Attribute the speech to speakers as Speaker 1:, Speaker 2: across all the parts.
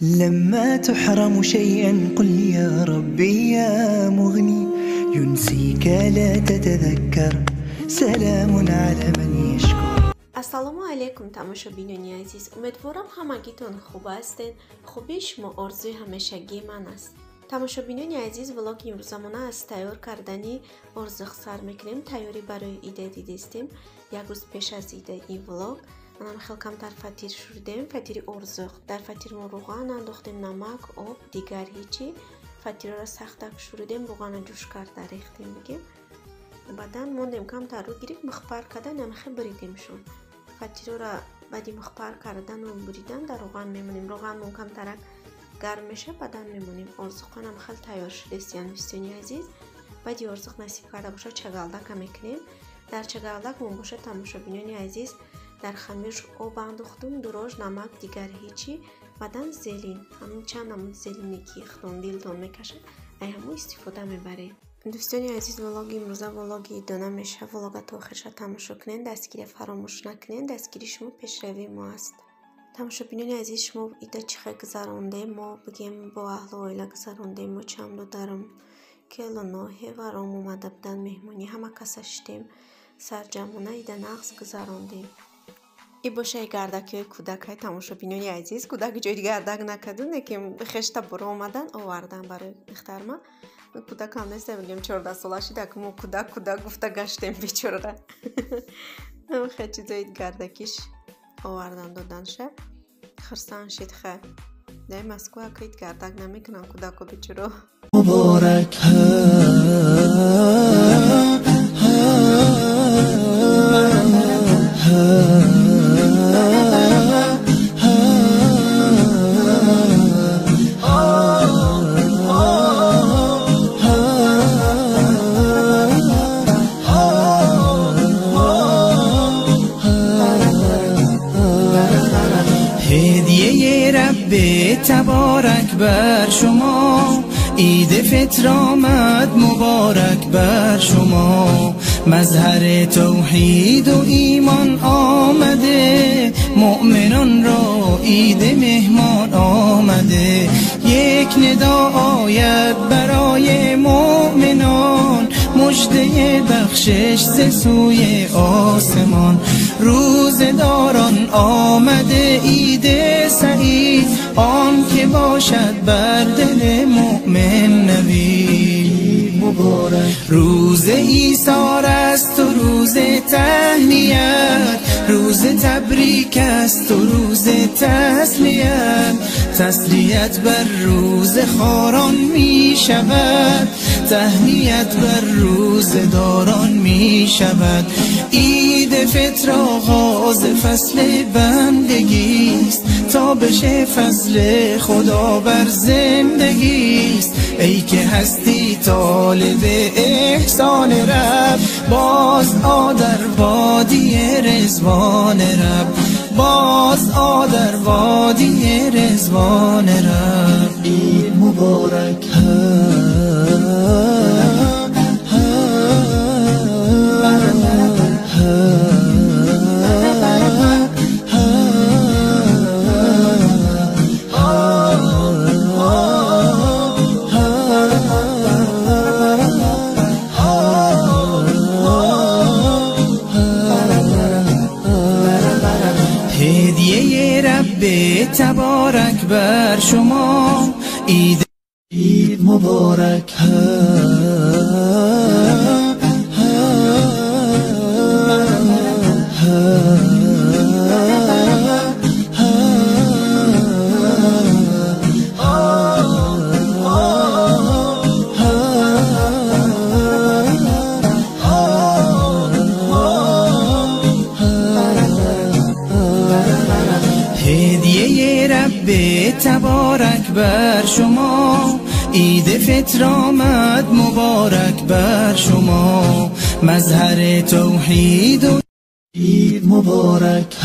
Speaker 1: لما تحرم شيئا قل يا ربي يا مغني ينسيك لا تتذكر سلام على من يشكر.
Speaker 2: السلام علیکم تماشابینان عزیز، امیدوارم همگیتون خوب هستین. خوبی شما آرزوی همیشگی من است. تماشابینان عزیز، ولاگ امروزمون از تیار کردنی ارزق سر میکنیم. تیاری برای ایده دیدیم. یک روز پیش از ایده این ولاگ منم خیلی کمتر فطیر شدیم. فطیر ارزق، در فطیر ما روغن انداختیم، نمک، آب، دیگر هیچی. فطیر را سختک شدیم، روغن جوش کرده ریختیم بگیم. بعدا موندیم کمتر رو گیریم مخبر کردن نمخه بریدیم شون. فطیر را بعدی مخبر کردن و بریدن در روغن میمونیم. روغن ممکن ترک گرم میشه، بعدا میمونیم. ارزقان هم خیلی تیار شده است دوستان عزیز. بعدی ارزق نصیب کرده باشه چگالدک میکنیم. در چگالدک مون باشه تماشابینان عزیز، در خمیرش آب انداختیم، دروژ، نمک، دیگر هیچی. بعدا زیلین، همین چند نمود زیلینی که خون دیلتون میکشه ای همون استفاده میبرید. دوستان عزیز، ولاگ امروزه ولاگ ایدانه میشه. ولاگ تا آخرش تماشا کنین، دستگیری فراموش نکنین. دستگیری شما پیشروی ما است. تماشابینان عزیز، شما ایده چخه گذرانده ما بگیم با اهل و عائله گذرانده ما چم دو درم که لناهی و رام اومده بدن مهمانی همه کسشتیم سرجمونه ایده نقص گذراندیم. ای باشه گردکی های کودک های تماشابینان عزیز، کودک جای گردک نکردونه که خشت برو آمدن آوردن برای اخترمه. کودک هم نیسته بگیم 14 سالشی که ما کودک گفته گشتیم بیچاره. خیلی چیزایی گردکیش آوردن دادن شه خرسان شید. خیلی در مسکو اکید گردک نمیکنن کودک و بیچاره.
Speaker 1: مبارک هدیه رب تبارک بر شما، عید فطر آمد مبارک بر شما. مظهر توحید و ایمان آمده، مؤمنان را عید مهمان آمده. یک ندا آید برای مؤمنان، مژده بخشش ز سوی آسمان. روزداران آمده عید سعید، آن که باشد بر دل مؤمن نوید. مبارک روز ایثار است و روز تهنیت، روز تبریک است و روز تسلیت. تسلیت بر روز خاران می شود، تهنیت بر روز داران می شود. عید فطر آغاز فصل بندگیست، تا بشه فضل خدا بر زندگیست. ای که هستی طالب احسان رب، باز آ در وادی رضوان رب، باز آ در وادی رضوان رب. عید مبارک هدیه رب تبارک بر شما، عید مبارک هدیه رب تبارک بر شما، عید فطر آمد مبارک بر شما. مظهر توحید و عید مبارک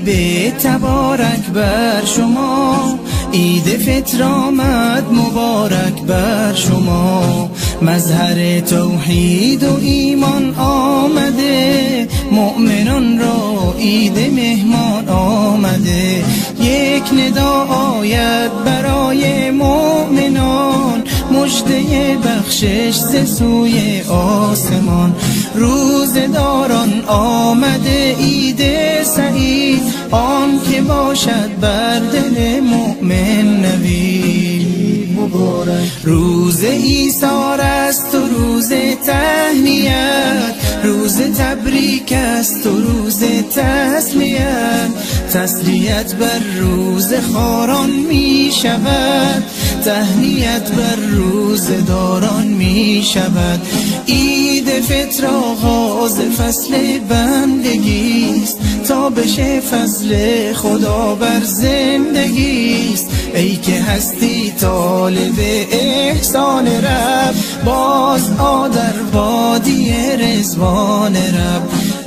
Speaker 1: رب تبارک بر شما، عید فطر آمد مبارک بر شما. مظهر توحید و ایمان آمده، مؤمنان را عید مهمان آمده. یک ندا آید برای مؤمنان، مژده بخشش ز سوی آسمان. روزداران آمده عید سعید، آن که باشد بر دل مؤمن نوید مبارک. روز ایثار است و روز تهنیت، روز تبریک است و روز تسلیت. تسلیت بر روز خاران می شود، تهنیت بر روز داران می شود. عید فطر آغاز فصل بندگیست، تا بشه فضل خدا بر زندگیست. ای که هستی طالب احسان رب، باز آ در وادی رضوان رب،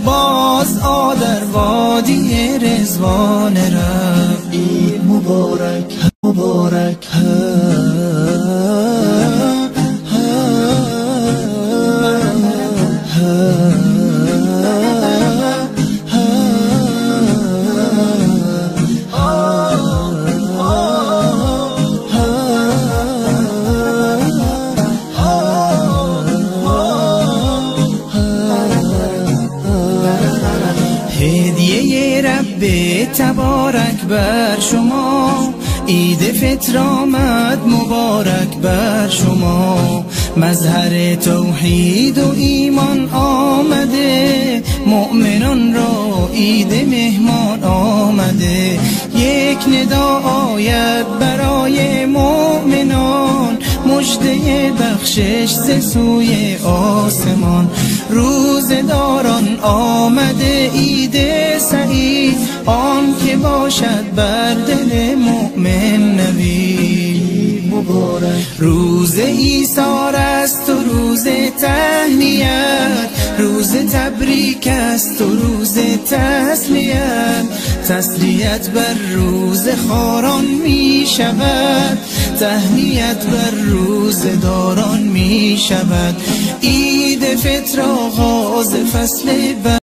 Speaker 1: باز آ در وادی رضوان رب. عید مبارک مبارک هدیه رب تبارک بر شما، عید فطر آمد مبارک بر شما. مظهر توحید و ایمان آمده، مؤمنان را عید مهمان آمده. یک ندا آید برای مؤمنان، مژده بخشش ز سوی آسمان. روزداران آمده عید سعید، آن که باشد بر دل مؤمن نوید مبارک. روز ایثار است و روز تهنیت، روز تبریک است و روز تسلیت. تسلیت بر روز خاران می شود، تهنیت بر روز داران می شود. عید فطر آغاز فصل